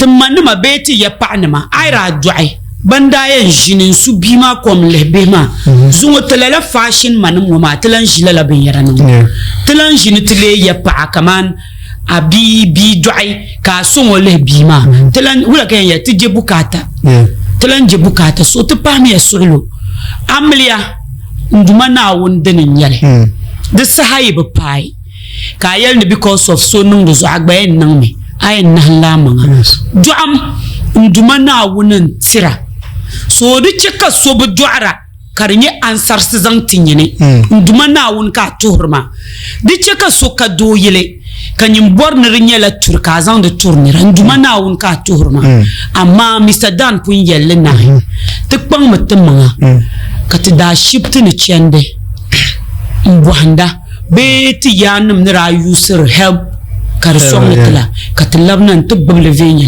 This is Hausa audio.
manima beti ya panima aira duai banda yan jinin su bima kom lebema zungo telala fashion manum ma telan jilala bin yaranu telan jini tele ya pa kaman abi bi duai ka songo le bima telan wala kan ya tije bukata telan je bukata so te pami ya solo amliya nduma na wondenin yale de sahayi be pai ka yel ne because of so nungu zo agbayen nan me ayen nan lamanga duam nduma na wonen tira so di cheka so bu duara karnye ansar sizang tinyene nduma na won ka turma di cheka so ka do yele kanyim borne rinyela turka zang de tournira nduma na won ka turma amma Mr Dan pun yelle na te pang matemanga kati da shipti ni chende mbwanda beti yanum nira yusir help kar song tla kati labnan to bable venya